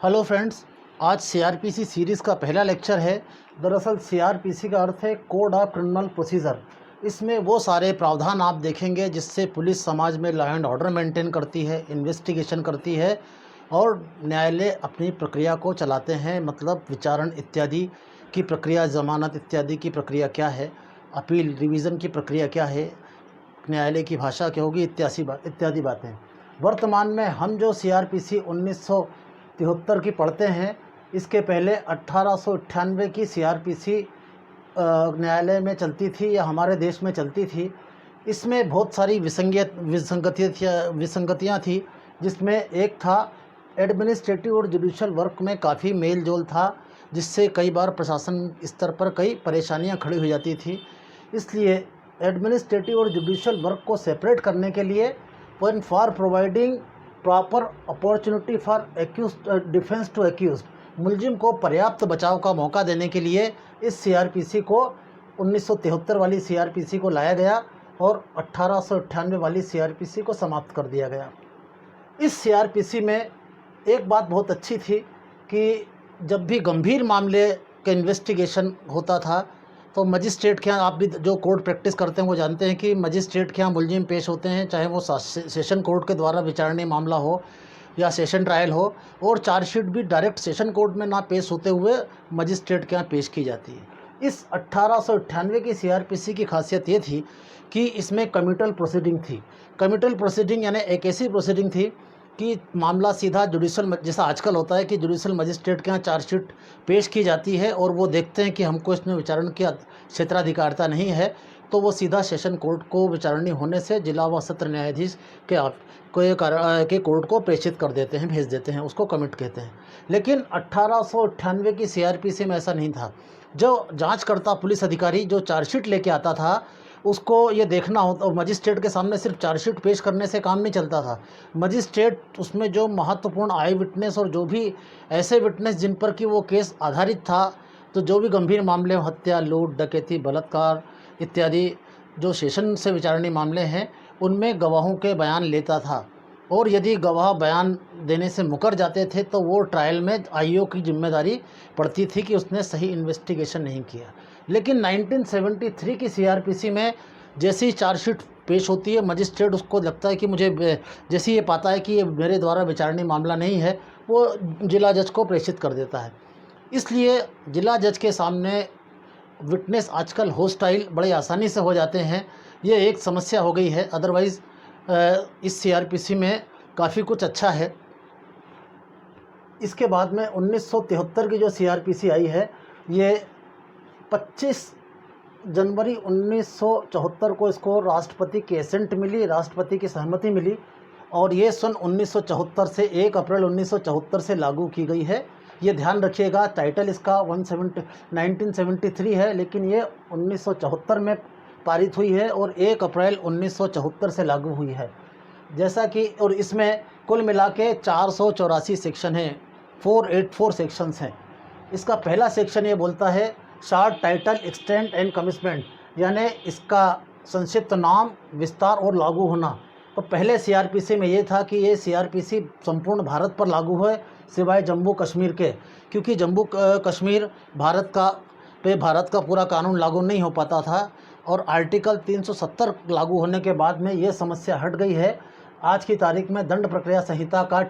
Hello friends, आज CrPC series का पहला लेक्चर है। दरअसल सीआरपीसी का अर्थ है कोड ऑफ क्रिमिनल प्रोसीजर। इसमें वो सारे प्रावधान आप देखेंगे जिससे पुलिस समाज में लॉ एंड ऑर्डर मेंटेन करती है, इन्वेस्टिगेशन करती है और न्यायालय अपनी प्रक्रिया को चलाते हैं। मतलब विचारण इत्यादि की प्रक्रिया, ज़मानत इत्यादि की प्रक्रिया क्या है, अपील रिवीज़न की प्रक्रिया क्या है, न्यायालय की भाषा क्या होगी, इत्यादि बातें। वर्तमान में हम जो सीआरपीसी 1973 की पढ़ते हैं, इसके पहले 1898 की सीआरपीसी न्यायालय में चलती थी या हमारे देश में चलती थी। इसमें बहुत सारी विसंगतियाँ थी, जिसमें एक था एडमिनिस्ट्रेटिव और जुडिशल वर्क में काफ़ी मेल जोल था, जिससे कई बार प्रशासन स्तर पर कई परेशानियां खड़ी हो जाती थी। इसलिए एडमिनिस्ट्रेटिव और जुडिशल वर्क को सेपरेट करने के लिए for providing proper opportunity for defence to accused, मुलजिम को पर्याप्त बचाव का मौका देने के लिए इस सीआरपीसी को 1973 वाली सीआरपीसी को लाया गया और 1898 वाली सीआरपीसी को समाप्त कर दिया गया। इस सीआरपीसी में एक बात बहुत अच्छी थी कि जब भी गंभीर मामले का इन्वेस्टिगेशन होता था तो मजिस्ट्रेट के यहाँ, आप भी जो कोर्ट प्रैक्टिस करते हैं वो जानते हैं कि मजिस्ट्रेट के यहाँ मुलजिम पेश होते हैं, चाहे वो सेशन कोर्ट के द्वारा विचारणीय मामला हो या सेशन ट्रायल हो, और चार्जशीट भी डायरेक्ट सेशन कोर्ट में ना पेश होते हुए मजिस्ट्रेट के यहाँ पेश की जाती है। इस 1898 की सीआरपीसी की खासियत ये थी कि इसमें कमिटल प्रोसीडिंग थी। कमिटल प्रोसीडिंग यानी एक ऐसी प्रोसीडिंग थी कि मामला सीधा जुडिशल, जैसा आजकल होता है कि जुडिशल मजिस्ट्रेट के यहाँ चार्जशीट पेश की जाती है और वो देखते हैं कि हमको इसमें विचारण की क्षेत्राधिकारता नहीं है, तो वो सीधा सेशन कोर्ट को विचारणी होने से जिला व सत्र न्यायाधीश के कोर्ट को प्रेषित कर देते हैं, भेज देते हैं, उसको कमिट कहते हैं। लेकिन 1898 की सीआरपीसी में ऐसा नहीं था। जो जांचकर्ता पुलिस अधिकारी जो चार्जशीट लेके आता था, उसको ये देखना होता, मजिस्ट्रेट के सामने सिर्फ चार्जशीट पेश करने से काम नहीं चलता था। मजिस्ट्रेट उसमें जो महत्वपूर्ण आई विटनेस और जो भी ऐसे विटनेस जिन पर कि वो केस आधारित था, तो जो भी गंभीर मामले, हत्या, लूट, डकैती, बलात्कार इत्यादि जो सेशन से विचारणीय मामले हैं, उनमें गवाहों के बयान लेता था। और यदि गवाह बयान देने से मुकर जाते थे तो वो ट्रायल में आईओ की जिम्मेदारी पड़ती थी कि उसने सही इन्वेस्टिगेशन नहीं किया। लेकिन 1973 की सीआरपीसी में जैसी ही चार्जशीट पेश होती है, मजिस्ट्रेट उसको लगता है कि जैसे ये पाता है कि ये मेरे द्वारा विचारणीय मामला नहीं है, वो जिला जज को प्रेषित कर देता है। इसलिए जिला जज के सामने विटनेस आजकल होस्टाइल बड़े आसानी से हो जाते हैं। ये एक समस्या हो गई है, अदरवाइज़ इस सीआरपीसी में काफ़ी कुछ अच्छा है। इसके बाद में 1973 की जो सीआरपीसी आई है, ये 25 जनवरी 1974 को इसको राष्ट्रपति की एसेंट मिली, राष्ट्रपति की सहमति मिली, और ये सन 1974 से 1 अप्रैल 1974 से लागू की गई है। ये ध्यान रखिएगा, टाइटल इसका 1973 है, लेकिन ये 1974 में पारित हुई है और 1 अप्रैल 1974 से लागू हुई है। जैसा कि, और इसमें कुल मिला के 484 सेक्शन हैं, 484 सेक्शंस हैं। इसका पहला सेक्शन ये बोलता है short title, extent and commitment, यानी इसका संक्षिप्त नाम, विस्तार और लागू होना। तो पहले सीआरपीसी में ये था कि ये सीआरपीसी संपूर्ण भारत पर लागू है सिवाय जम्मू कश्मीर के, क्योंकि जम्मू कश्मीर भारत का पूरा कानून लागू नहीं हो पाता था। और आर्टिकल 370 लागू होने के बाद में ये समस्या हट गई है। आज की तारीख में दंड प्रक्रिया संहिता का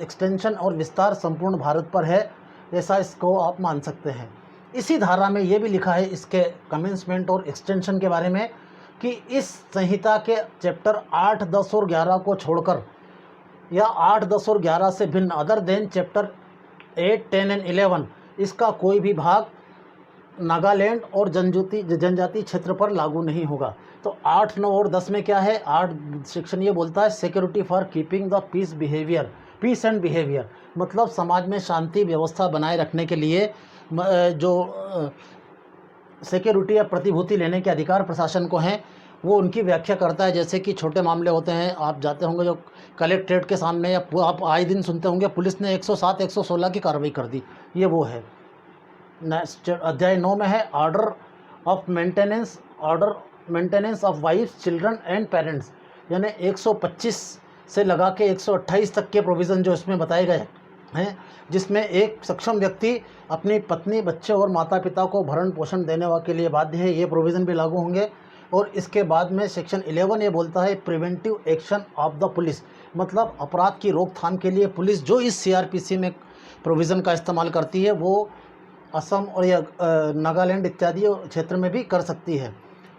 एक्सटेंशन और विस्तार संपूर्ण भारत पर है, ऐसा इसको आप मान सकते हैं। इसी धारा में ये भी लिखा है इसके कमेंसमेंट और एक्सटेंशन के बारे में कि इस संहिता के चैप्टर 8, 10 और 11 को छोड़कर, या 8, 10 और 11 से भिन्न, अदर देन चैप्टर 8, 10 एंड 11, इसका कोई भी भाग नागालैंड और जनजाति क्षेत्र पर लागू नहीं होगा। तो 8, 9 और 10 में क्या है? 8 सेक्शन ये बोलता है security for keeping the peace and behaviour, मतलब समाज में शांति व्यवस्था बनाए रखने के लिए जो सिक्योरिटी या प्रतिभूति लेने के अधिकार प्रशासन को हैं, वो उनकी व्याख्या करता है। जैसे कि छोटे मामले होते हैं, आप जाते होंगे जो कलेक्ट्रेट के सामने, या आप आए दिन सुनते होंगे पुलिस ने 107, 116 की कार्रवाई कर दी, ये वो है। अध्याय 9 में है order maintenance of wives, children and parents, यानी 125 से लगा के 128 तक के प्रोविज़न जो इसमें बताए गए हैं, जिसमें एक सक्षम व्यक्ति अपनी पत्नी, बच्चे और माता पिता को भरण पोषण देने के लिए बाध्य है, ये प्रोविज़न भी लागू होंगे। और इसके बाद में सेक्शन 11 ये बोलता है preventive action of the police, मतलब अपराध की रोकथाम के लिए पुलिस जो इस सीआरपीसी में प्रोविज़न का इस्तेमाल करती है वो असम और या नागालैंड इत्यादि क्षेत्र में भी कर सकती है।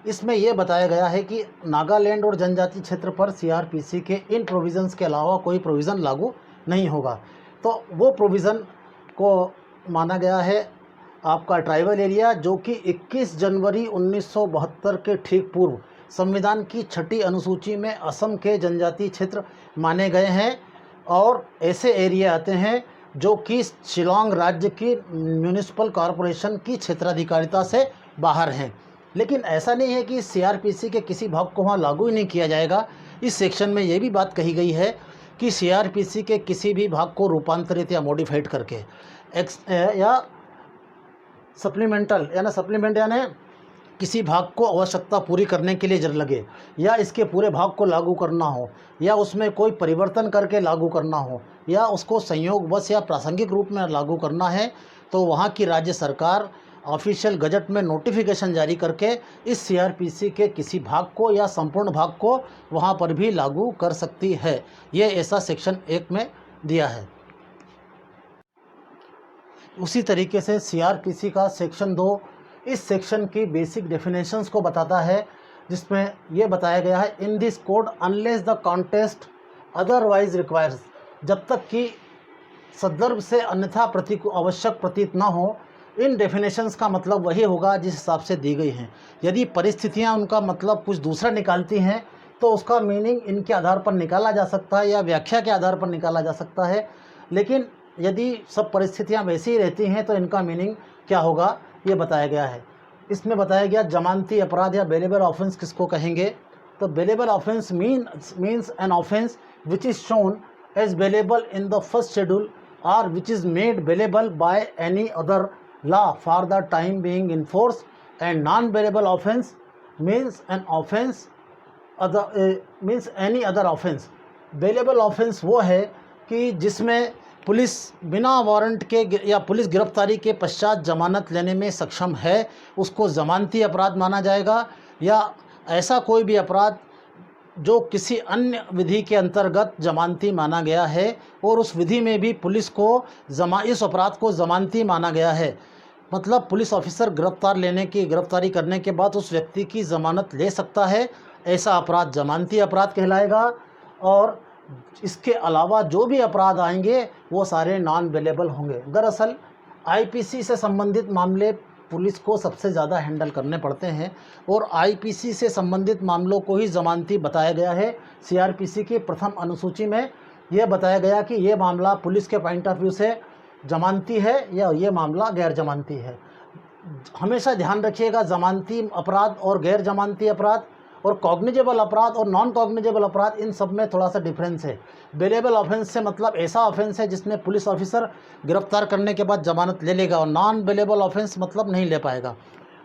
इसमें यह बताया गया है कि नागालैंड और जनजाति क्षेत्र पर सीआरपीसी के इन प्रोविज़न्स के अलावा कोई प्रोविज़न लागू नहीं होगा। तो वो प्रोविज़न को माना गया है आपका ट्राइबल एरिया, जो कि 21 जनवरी 1972 के ठीक पूर्व संविधान की 6ठी अनुसूची में असम के जनजातीय क्षेत्र माने गए हैं। और ऐसे एरिया आते हैं जो कि शिलांग राज्य की म्यूनिसिपल कॉरपोरेशन की क्षेत्राधिकारिता से बाहर हैं। लेकिन ऐसा नहीं है कि सीआरपीसी के किसी भाग को वहाँ लागू ही नहीं किया जाएगा। इस सेक्शन में ये भी बात कही गई है कि सीआरपीसी के किसी भी भाग को रूपांतरित या मॉडिफाइड करके या सप्लीमेंट यानी किसी भाग को आवश्यकता पूरी करने के लिए जर लगे, या इसके पूरे भाग को लागू करना हो, या उसमें कोई परिवर्तन करके लागू करना हो, या उसको संयोगवश या प्रासंगिक रूप में लागू करना है, तो वहाँ की राज्य सरकार ऑफिशियल गजट में नोटिफिकेशन जारी करके इस सीआरपीसी के किसी भाग को या संपूर्ण भाग को वहाँ पर भी लागू कर सकती है। ये ऐसा सेक्शन 1 में दिया है। उसी तरीके से सीआरपीसी का सेक्शन 2 इस सेक्शन की बेसिक डेफिनेशंस को बताता है, जिसमें यह बताया गया है in this code unless the contest otherwise requires, जब तक कि संदर्भ से अन्यथा आवश्यक प्रतीत ना हो। इन डेफिनेशंस का मतलब वही होगा जिस हिसाब से दी गई हैं। यदि परिस्थितियां उनका मतलब कुछ दूसरा निकालती हैं तो उसका मीनिंग इनके आधार पर निकाला जा सकता है या व्याख्या के आधार पर निकाला जा सकता है। लेकिन यदि सब परिस्थितियां वैसी ही रहती हैं तो इनका मीनिंग क्या होगा ये बताया गया है। इसमें बताया गया जमानती अपराध या बेलेबल ऑफेंस किसको कहेंगे, तो bailable offence means an offence which is shown as bailable in the first schedule और which is made bailable by any other law for the time being in force, and non-bailable offense means an offense means any other offense। bailable offense वो है कि जिसमें police बिना warrant के या police गिरफ्तारी के पश्चात जमानत लेने में सक्षम है, उसको जमानती अपराध माना जाएगा। या ऐसा कोई भी अपराध जो किसी अन्य विधि के अंतर्गत जमानती माना गया है और उस विधि में भी पुलिस को इस अपराध को जमानती माना गया है, मतलब पुलिस ऑफिसर गिरफ्तारी करने के बाद उस व्यक्ति की ज़मानत ले सकता है, ऐसा अपराध जमानती अपराध कहलाएगा। और इसके अलावा जो भी अपराध आएंगे वो सारे नॉन बेलेबल होंगे। दरअसल आईपीसी से संबंधित मामले पुलिस को सबसे ज़्यादा हैंडल करने पड़ते हैं और आईपीसी से संबंधित मामलों को ही ज़मानती बताया गया है। सीआरपीसी की प्रथम अनुसूची में यह बताया गया कि ये मामला पुलिस के पॉइंट ऑफ व्यू से जमानती है या ये मामला गैर जमानती है। हमेशा ध्यान रखिएगा, जमानती अपराध और गैर जमानती अपराध और कॉग्निजेबल अपराध और नॉन कॉग्निजेबल अपराध, इन सब में थोड़ा सा डिफरेंस है। बेलेबल ऑफेंस से मतलब ऐसा ऑफेंस है जिसमें पुलिस ऑफिसर गिरफ्तार करने के बाद जमानत ले लेगा, और नॉन बेलेबल ऑफेंस मतलब नहीं ले पाएगा।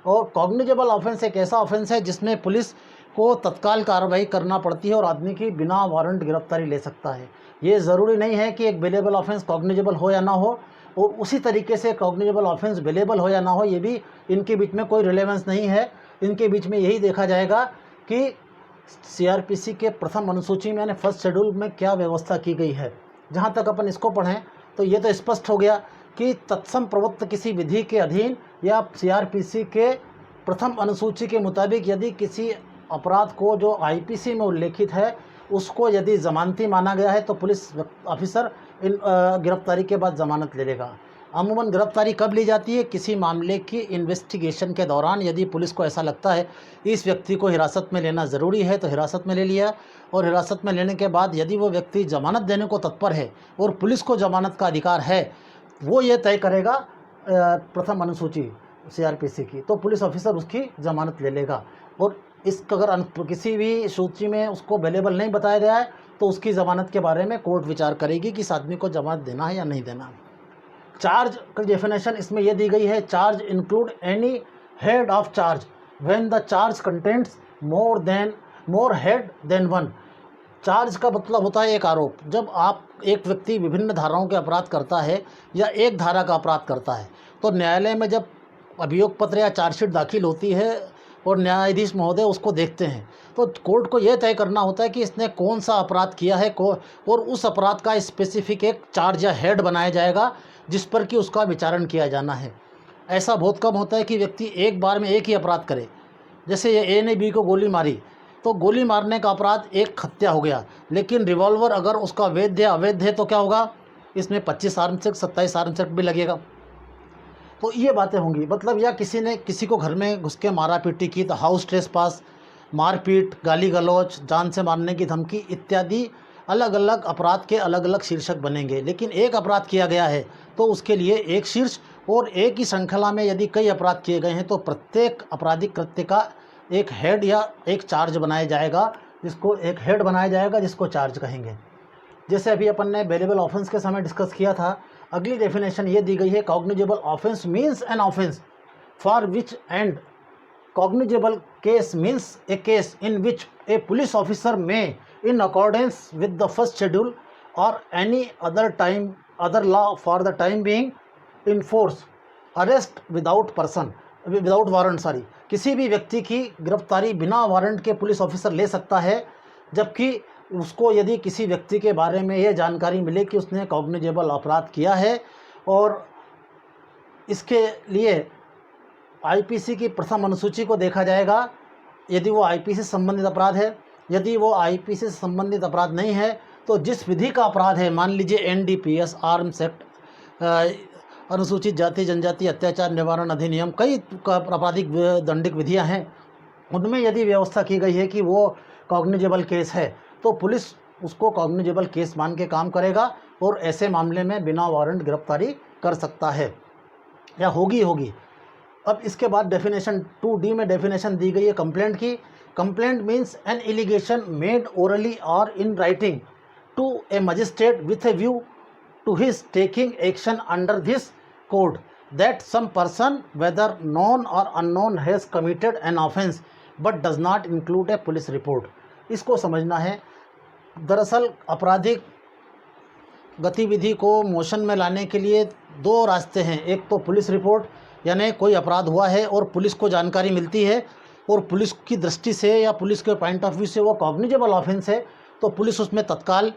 और कॉग्निजेबल ऑफेंस एक ऐसा ऑफेंस है जिसमें पुलिस को तत्काल कार्रवाई करना पड़ती है और आदमी की बिना वारंट गिरफ्तारी ले सकता है। ये ज़रूरी नहीं है कि एक बेलेबल ऑफेंस कॉग्निजेबल हो या ना हो, और उसी तरीके से कॉग्निजेबल ऑफेंस बेलेबल हो या ना हो, ये भी इनके बीच में कोई रिलेवेंस नहीं है। इनके बीच में यही देखा जाएगा कि सीआरपीसी के प्रथम अनुसूची में यानी फर्स्ट शेड्यूल में क्या व्यवस्था की गई है। जहाँ तक अपन इसको पढ़ें तो ये तो स्पष्ट हो गया कि तत्सम प्रवृत्त किसी विधि के अधीन या सीआरपीसी के प्रथम अनुसूची के मुताबिक यदि किसी अपराध को जो आईपीसी में उल्लेखित है उसको यदि ज़मानती माना गया है तो पुलिस ऑफिसर गिरफ्तारी के बाद ज़मानत ले लेगा। अमूमन गिरफ्तारी कब ली जाती है? किसी मामले की इन्वेस्टिगेशन के दौरान यदि पुलिस को ऐसा लगता है इस व्यक्ति को हिरासत में लेना ज़रूरी है तो हिरासत में ले लिया, और हिरासत में लेने के बाद यदि वो व्यक्ति ज़मानत देने को तत्पर है और पुलिस को ज़मानत का अधिकार है, वो ये तय करेगा प्रथम अनुसूची सीआरपीसी की, तो पुलिस ऑफिसर उसकी ज़मानत ले लेगा। और अगर किसी भी सूची में उसको अवेलेबल नहीं बताया गया है तो उसकी ज़मानत के बारे में कोर्ट विचार करेगी कि इस आदमी को जमानत देना है या नहीं देना। चार्ज की डेफिनेशन इसमें यह दी गई है, charge include any head of charge when the charge contents more head than one. Charge का मतलब होता है एक आरोप। जब आप एक व्यक्ति विभिन्न धाराओं के अपराध करता है या एक धारा का अपराध करता है, तो न्यायालय में जब अभियोग पत्र या चार्जशीट दाखिल होती है और न्यायाधीश महोदय उसको देखते हैं, तो कोर्ट को यह तय करना होता है कि इसने कौन सा अपराध किया है और उस अपराध का स्पेसिफिक एक चार्ज या हेड बनाया जाएगा जिस पर कि उसका विचारण किया जाना है। ऐसा बहुत कम होता है कि व्यक्ति एक बार में एक ही अपराध करे। जैसे ये ए ने बी को गोली मारी, तो गोली मारने का अपराध एक हत्या हो गया, लेकिन रिवॉल्वर अगर उसका वैध या अवैध है तो क्या होगा, इसमें 25 आर्म्स एक्ट 27 आर्म्स एक्ट भी लगेगा। तो ये बातें होंगी। मतलब या किसी ने किसी को घर में घुस के मारा पीटी की, तो हाउस ट्रेसपास, मारपीट, गाली गलौज, जान से मारने की धमकी इत्यादि अलग अलग अपराध के अलग अलग शीर्षक बनेंगे। लेकिन एक अपराध किया गया है तो उसके लिए एक शीर्ष, और एक ही श्रृंखला में यदि कई अपराध किए गए हैं तो प्रत्येक आपराधिक कृत्य का एक हेड या एक चार्ज बनाया जाएगा, जिसको चार्ज कहेंगे। जैसे अभी अपन ने बेलेबल ऑफेंस के समय डिस्कस किया था, अगली डेफिनेशन ये दी गई है, cognizable offence means an offence for which and cognizable case means A case in which A police officer में in accordance with the first schedule or any other law for the time being enforce arrest without warrant किसी भी व्यक्ति की गिरफ्तारी बिना warrant के police officer ले सकता है, जबकि उसको यदि किसी व्यक्ति के बारे में यह जानकारी मिले कि उसने कॉग्निजेबल अपराध किया है और इसके लिए आईपीसी की प्रथम अनुसूची को देखा जाएगा यदि वो आईपीसी से संबंधित अपराध है। यदि वो आईपीसी से संबंधित अपराध नहीं है तो जिस विधि का अपराध है, मान लीजिए एनडीपीएस, आर्म्स एक्ट, अनुसूचित जाति जनजाति अत्याचार निवारण अधिनियम, कई आपराधिक दंडिक विधियां हैं, उनमें यदि व्यवस्था की गई है कि वो कॉग्निजेबल केस है तो पुलिस उसको कॉग्निजेबल केस मान के काम करेगा और ऐसे मामले में बिना वारंट गिरफ्तारी कर सकता है या होगी। अब इसके बाद डेफिनेशन 2D में डेफिनेशन दी गई है कंप्लेंट की। Complaint means an allegation made orally और in writing to a magistrate with a view to his taking action under this code that some person whether known और unknown has committed an offence but does not include a police report. इसको समझना है। दरअसल आपराधिक गतिविधि को motion में लाने के लिए दो रास्ते हैं। एक तो पुलिस रिपोर्ट, यानी कोई अपराध हुआ है और पुलिस को जानकारी मिलती है और पुलिस की दृष्टि से या पुलिस के पॉइंट ऑफ व्यू से वो कॉग्निजेबल ऑफेंस है, तो पुलिस उसमें तत्काल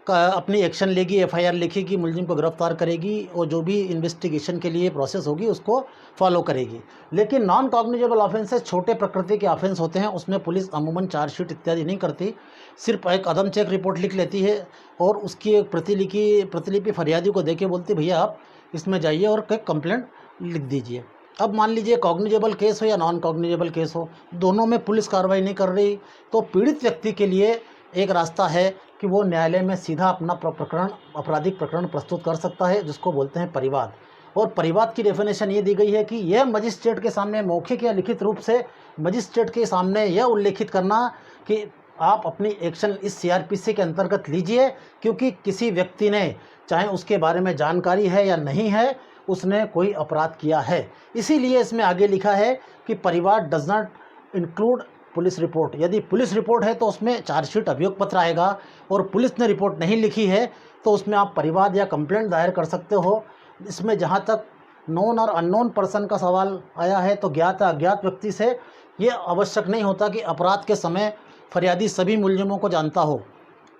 अपनी एक्शन लेगी, एफआईआर लिखेगी, मुलजिम को गिरफ्तार करेगी और जो भी इन्वेस्टिगेशन के लिए प्रोसेस होगी उसको फॉलो करेगी। लेकिन नॉन कॉग्निजेबल ऑफेंसेस छोटे प्रकृति के ऑफेंस होते हैं, उसमें पुलिस अमूमन चार्जशीट इत्यादि नहीं करती, सिर्फ एक अदम चेक रिपोर्ट लिख लेती है और उसकी एक प्रतिलिपि फरियादी को देके बोलती भैया आप इसमें जाइए और कंप्लेंट लिख दीजिए। अब मान लीजिए कॉग्निजेबल केस हो या नॉन कॉग्निजेबल केस हो, दोनों में पुलिस कार्रवाई नहीं कर रही, तो पीड़ित व्यक्ति के लिए एक रास्ता है कि वो न्यायालय में सीधा अपना आपराधिक प्रकरण प्रस्तुत कर सकता है, जिसको बोलते हैं परिवाद। और परिवाद की डेफिनेशन ये दी गई है कि यह मजिस्ट्रेट के सामने मौखिक या लिखित रूप से मजिस्ट्रेट के सामने यह उल्लेखित करना कि आप अपनी एक्शन इस सीआरपीसी के अंतर्गत लीजिए, क्योंकि किसी व्यक्ति ने, चाहे उसके बारे में जानकारी है या नहीं है, उसने कोई अपराध किया है। इसीलिए इसमें आगे लिखा है कि परिवाद does not include police report. यदि पुलिस रिपोर्ट है तो उसमें चार्जशीट अभियोग पत्र आएगा, और पुलिस ने रिपोर्ट नहीं लिखी है तो उसमें आप परिवाद या कंप्लेंट दायर कर सकते हो। इसमें जहाँ तक नॉन और अननोन पर्सन का सवाल आया है, तो ज्ञात या अज्ञात व्यक्ति से ये आवश्यक नहीं होता कि अपराध के समय फरियादी सभी मुलजिमों को जानता हो,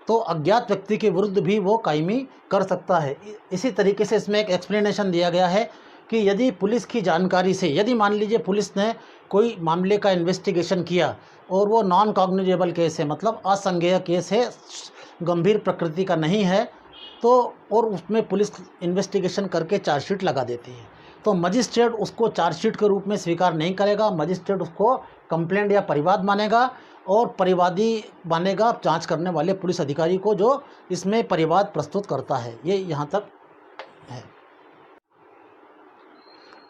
तो अज्ञात व्यक्ति के विरुद्ध भी वो कायमी कर सकता है। इसी तरीके से इसमें एक एक्सप्लेनेशन दिया गया है कि यदि पुलिस की जानकारी से, यदि मान लीजिए पुलिस ने कोई मामले का इन्वेस्टिगेशन किया और वो नॉन कॉग्निजेबल केस है, मतलब असंज्ञेय केस है, गंभीर प्रकृति का नहीं है, तो और उसमें पुलिस इन्वेस्टिगेशन करके चार्जशीट लगा देती है, तो मजिस्ट्रेट उसको चार्जशीट के रूप में स्वीकार नहीं करेगा। मजिस्ट्रेट उसको कंप्लेंट या परिवाद मानेगा और परिवादी मानेगा जांच करने वाले पुलिस अधिकारी को जो इसमें परिवाद प्रस्तुत करता है। ये यहाँ तक है।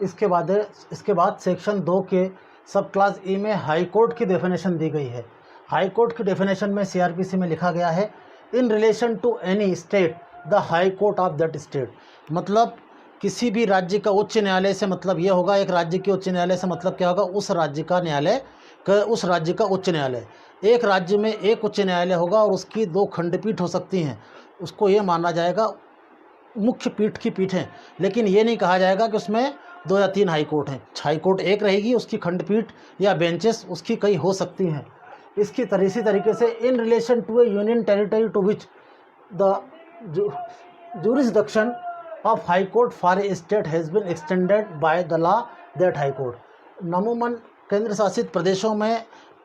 इसके बाद सेक्शन 2 के सब क्लास ई में हाई कोर्ट की डेफिनेशन दी गई है। हाई कोर्ट की डेफिनेशन में सीआरपीसी में लिखा गया है, in relation to any state the high court of that state. मतलब किसी भी राज्य का उच्च न्यायालय से मतलब ये होगा, एक राज्य के उच्च न्यायालय से मतलब क्या होगा, उस राज्य का न्यायालय उस राज्य का उच्च न्यायालय। एक राज्य में एक उच्च न्यायालय होगा और उसकी 2 खंडपीठ हो सकती हैं, उसको ये माना जाएगा मुख्य पीठ की पीठ है। लेकिन ये नहीं कहा जाएगा कि उसमें 2 या 3 हाई कोर्ट हैं। हाई कोर्ट एक रहेगी, उसकी खंडपीठ या बेंचेस उसकी कई हो सकती हैं। इसी तरीके से in relation to a union territory to which the jurisdiction of high court for a state has been extended by the law that high court। अमूमन केंद्र शासित प्रदेशों में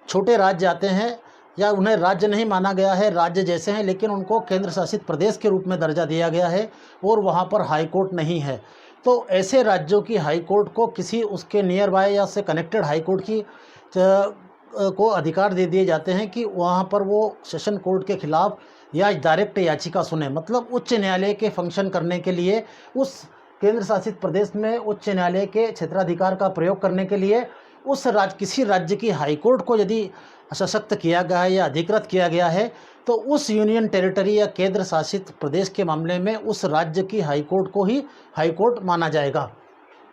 छोटे राज्य आते हैं या उन्हें राज्य नहीं माना गया है, राज्य जैसे हैं, लेकिन उनको केंद्र शासित प्रदेश के रूप में दर्जा दिया गया है और वहाँ पर हाई कोर्ट नहीं है। तो ऐसे राज्यों की हाई कोर्ट को किसी उसके नियर बाय या से कनेक्टेड हाई कोर्ट की को अधिकार दे दिए जाते हैं कि वहाँ पर वो सेशन कोर्ट के खिलाफ या डायरेक्ट याचिका सुने। मतलब उच्च न्यायालय के फंक्शन करने के लिए, उस केंद्र शासित प्रदेश में उच्च न्यायालय के क्षेत्राधिकार का प्रयोग करने के लिए किसी राज्य की हाई कोर्ट को यदि सशक्त किया गया है या अधिकृत किया गया है, तो उस यूनियन टेरिटरी या केंद्र शासित प्रदेश के मामले में उस राज्य की हाई कोर्ट को ही हाई कोर्ट माना जाएगा।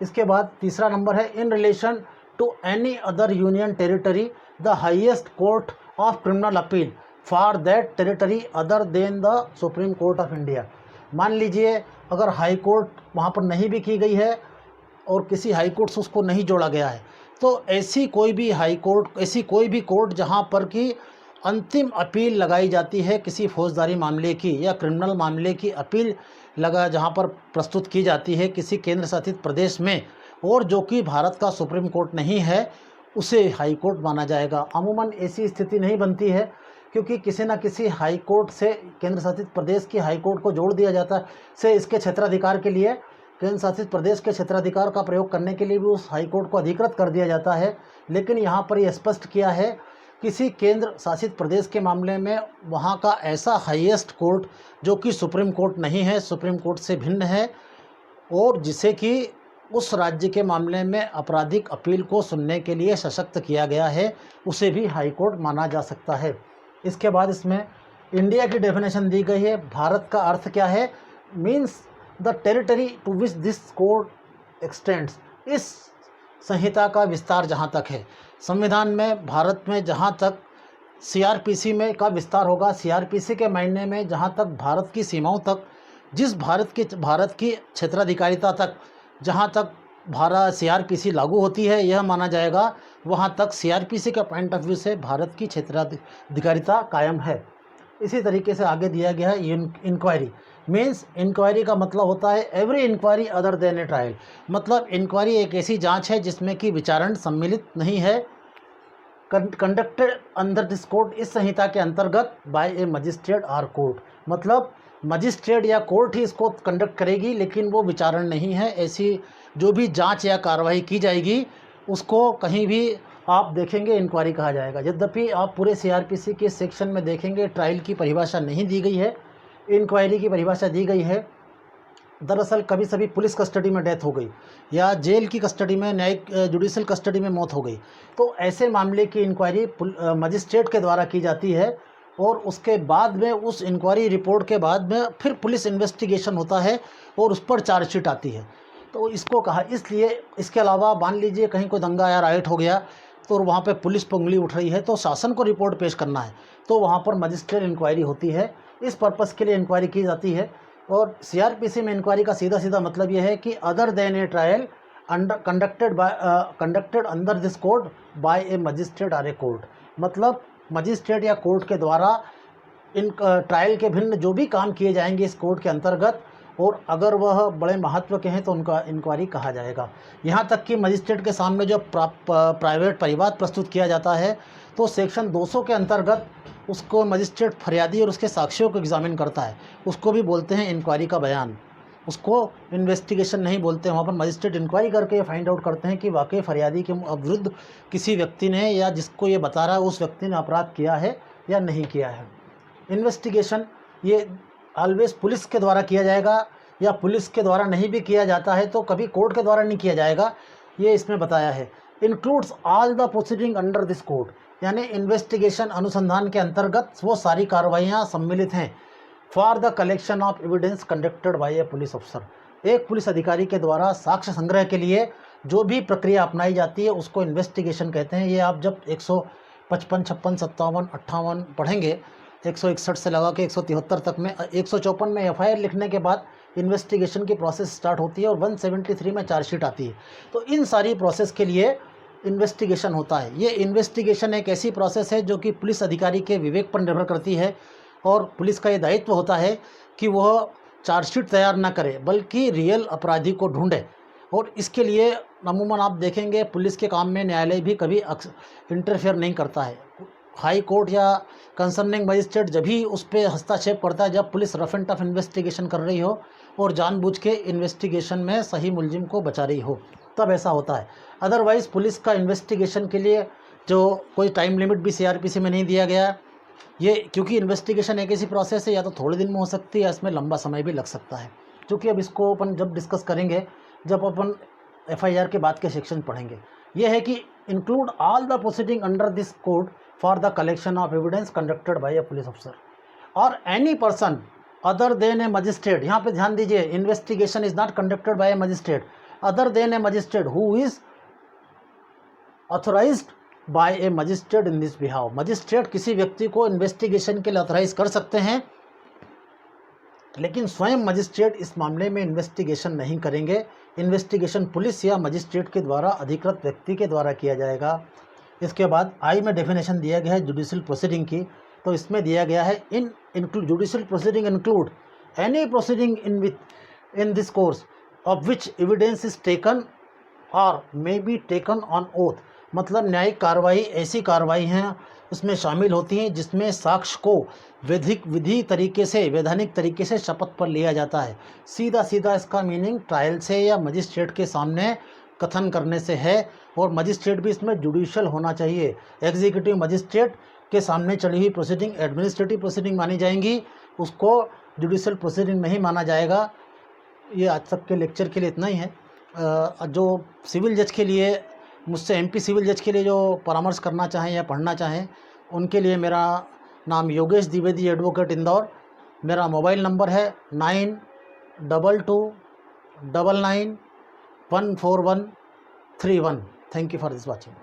इसके बाद तीसरा नंबर है in relation to any other union territory the highest court of criminal appeal for that territory other than the supreme court of India. मान लीजिए अगर हाई कोर्ट वहाँ पर नहीं भी की गई है और किसी हाई कोर्ट से उसको नहीं जोड़ा गया है, तो ऐसी कोई भी कोर्ट जहाँ पर कि अंतिम अपील लगाई जाती है किसी फौजदारी मामले की या क्रिमिनल मामले की अपील जहाँ पर प्रस्तुत की जाती है किसी केंद्र शासित प्रदेश में, और जो कि भारत का सुप्रीम कोर्ट नहीं है, उसे हाई कोर्ट माना जाएगा। अमूमन ऐसी स्थिति नहीं बनती है, क्योंकि किसी न किसी हाई कोर्ट से केंद्र शासित प्रदेश की हाई कोर्ट को जोड़ दिया जाता है, से इसके क्षेत्राधिकार के लिए केंद्र शासित प्रदेश के क्षेत्राधिकार का प्रयोग करने के लिए भी उस हाई कोर्ट को अधिकृत कर दिया जाता है। लेकिन यहाँ पर यह स्पष्ट किया है किसी केंद्र शासित प्रदेश के मामले में वहाँ का ऐसा हाईएस्ट कोर्ट जो कि सुप्रीम कोर्ट नहीं है, सुप्रीम कोर्ट से भिन्न है, और जिसे कि उस राज्य के मामले में आपराधिक अपील को सुनने के लिए सशक्त किया गया है, उसे भी हाई कोर्ट माना जा सकता है। इसके बाद इसमें इंडिया की डेफिनेशन दी गई है। भारत का अर्थ क्या है? Means the territory to which this code extends. इस संहिता का विस्तार जहाँ तक है संविधान में, भारत में जहाँ तक सीआरपीसी में का विस्तार होगा, सीआरपीसी के मायने में जहाँ तक भारत की सीमाओं तक, जिस भारत की क्षेत्राधिकारिता तक जहाँ तक सीआरपीसी लागू होती है, यह माना जाएगा वहाँ तक सीआरपीसी का पॉइंट ऑफ व्यू से भारत की क्षेत्राधिकारिता कायम है। इसी तरीके से आगे दिया गया है इंक्वायरी। मीन्स इंक्वायरी का मतलब होता है every inquiry other than a trial. मतलब इंक्वायरी एक ऐसी जांच है जिसमें कि विचारण सम्मिलित नहीं है, कंडक्टेड अंडर दिस कोड, इस संहिता के अंतर्गत by a magistrate or court. मतलब मजिस्ट्रेट या कोर्ट ही इसको कंडक्ट करेगी, लेकिन वो विचारण नहीं है। ऐसी जो भी जांच या कार्रवाई की जाएगी उसको कहीं भी आप देखेंगे इंक्वायरी कहा जाएगा। यद्यपि आप पूरे सीआरपीसी के सेक्शन में देखेंगे ट्रायल की परिभाषा नहीं दी गई है, इंक्वायरी की परिभाषा दी गई है। दरअसल कभी सभी पुलिस कस्टडी में डेथ हो गई या जेल की कस्टडी में, न्यायिक जुडिशल कस्टडी में मौत हो गई, तो ऐसे मामले की इंक्वायरी मजिस्ट्रेट के द्वारा की जाती है, और उसके बाद में उस इंक्वायरी रिपोर्ट के बाद में फिर पुलिस इन्वेस्टिगेशन होता है और उस पर चार्जशीट आती है। तो इसको कहा इसलिए। इसके अलावा मान लीजिए कहीं कोई दंगा या राइट हो गया तो वहाँ पे पुलिस पर उंगली उठ रही है, तो शासन को रिपोर्ट पेश करना है, तो वहाँ पर मजिस्ट्रेट इंक्वायरी होती है। इस पर्पज़ के लिए इंक्वायरी की जाती है। और सीआरपीसी में इंक्वायरी का सीधा मतलब यह है कि other than a trial conducted under this code by a magistrate or a court. मतलब मजिस्ट्रेट या कोर्ट के द्वारा इन ट्रायल के भिन्न जो भी काम किए जाएंगे इस कोर्ट के अंतर्गत, और अगर वह बड़े महत्व के हैं तो उनका इंक्वायरी कहा जाएगा। यहाँ तक कि मजिस्ट्रेट के सामने जो प्राइवेट परिवाद प्रस्तुत किया जाता है, तो सेक्शन 200 के अंतर्गत उसको मजिस्ट्रेट फरियादी और उसके साक्ष्यों को एग्जामिन करता है, उसको भी बोलते हैं इंक्वायरी का बयान। उसको इन्वेस्टिगेशन नहीं बोलते हैं, वहाँ पर मजिस्ट्रेट इंक्वायरी करके फाइंड आउट करते हैं कि वाकई फरियादी के विरुद्ध किसी व्यक्ति ने या जिसको ये बता रहा है उस व्यक्ति ने अपराध किया है या नहीं किया है। इन्वेस्टिगेशन ये ऑलवेज पुलिस के द्वारा किया जाएगा, या पुलिस के द्वारा नहीं भी किया जाता है तो कभी कोर्ट के द्वारा नहीं किया जाएगा, ये इसमें बताया है। Includes all the proceeding under this code, यानी इन्वेस्टिगेशन अनुसंधान के अंतर्गत वो सारी कार्रवाइयाँ सम्मिलित हैं। For the collection of evidence conducted by A police अफसर, एक पुलिस अधिकारी के द्वारा साक्ष्य संग्रह के लिए जो भी प्रक्रिया अपनाई जाती है उसको इन्वेस्टिगेशन कहते हैं। ये आप जब 155, 56, 57, 58 पढ़ेंगे, 161 से लगा के 173 तक में, 154 में एफआईआर लिखने के बाद इन्वेस्टिगेशन की प्रोसेस स्टार्ट होती है और 173 में चार्जशीट आती है। तो इन सारी प्रोसेस के लिए इन्वेस्टिगेशन होता है। ये इन्वेस्टिगेशन एक ऐसी प्रोसेस है जो कि पुलिस अधिकारी के विवेक पर निर्भर करती है और पुलिस का ये दायित्व होता है कि वह चार्जशीट तैयार ना करे बल्कि रियल अपराधी को ढूंढे। और इसके लिए अमूमन आप देखेंगे पुलिस के काम में न्यायालय भी कभी इंटरफेयर नहीं करता है। हाई कोर्ट या कंसर्निंग मजिस्ट्रेट जब भी उस पर हस्तक्षेप करता है जब police rough and tough investigation कर रही हो और जानबूझ के इन्वेस्टिगेशन में सही मुलजिम को बचा रही हो, तब ऐसा होता है। अदरवाइज़ पुलिस का इन्वेस्टिगेशन के लिए जो कोई टाइम लिमिट भी सीआरपीसी में नहीं दिया गया है। ये क्योंकि इन्वेस्टिगेशन एक ऐसी प्रोसेस है, या तो थोड़े दिन में हो सकती है या इसमें लंबा समय भी लग सकता है। क्योंकि अब इसको अपन जब डिस्कस करेंगे, जब अपन एफआईआर के बाद के सेक्शन पढ़ेंगे, ये है कि include all the proceeding under this code for the collection of evidence conducted by a police officer और any person other than a magistrate. यहाँ पे ध्यान दीजिए, investigation is not conducted by a magistrate other than a magistrate who is authorised by a magistrate in this behalf. Magistrate किसी व्यक्ति को investigation के लिए ऑथराइज कर सकते हैं, लेकिन स्वयं मजिस्ट्रेट इस मामले में इन्वेस्टिगेशन नहीं करेंगे। इन्वेस्टिगेशन पुलिस या मजिस्ट्रेट के द्वारा अधिकृत व्यक्ति के द्वारा किया जाएगा। इसके बाद आई में डेफिनेशन दिया गया है जुडिशियल प्रोसीडिंग की, तो इसमें दिया गया है judicial proceeding include any proceeding in this course of which evidence is taken और may be taken on oath. मतलब न्यायिक कार्रवाई ऐसी कार्रवाई हैं उसमें शामिल होती हैं जिसमें साक्ष्य को वैधानिक तरीके से शपथ पर लिया जाता है। सीधा सीधा इसका मीनिंग ट्रायल से या मजिस्ट्रेट के सामने कथन करने से है। और मजिस्ट्रेट भी इसमें जुडिशियल होना चाहिए। एग्जीक्यूटिव मजिस्ट्रेट के सामने चली हुई प्रोसीडिंग एडमिनिस्ट्रेटिव प्रोसीडिंग मानी जाएंगी, उसको जुडिशियल प्रोसीडिंग नहीं माना जाएगा। ये आज तक के लेक्चर के लिए इतना ही है। जो सिविल जज के लिए मुझसे एमपी सिविल जज के लिए जो परामर्श करना चाहें या पढ़ना चाहें, उनके लिए मेरा नाम योगेश द्विवेदी एडवोकेट इंदौर। मेरा मोबाइल नंबर है 9229914131। Thank you for this watching.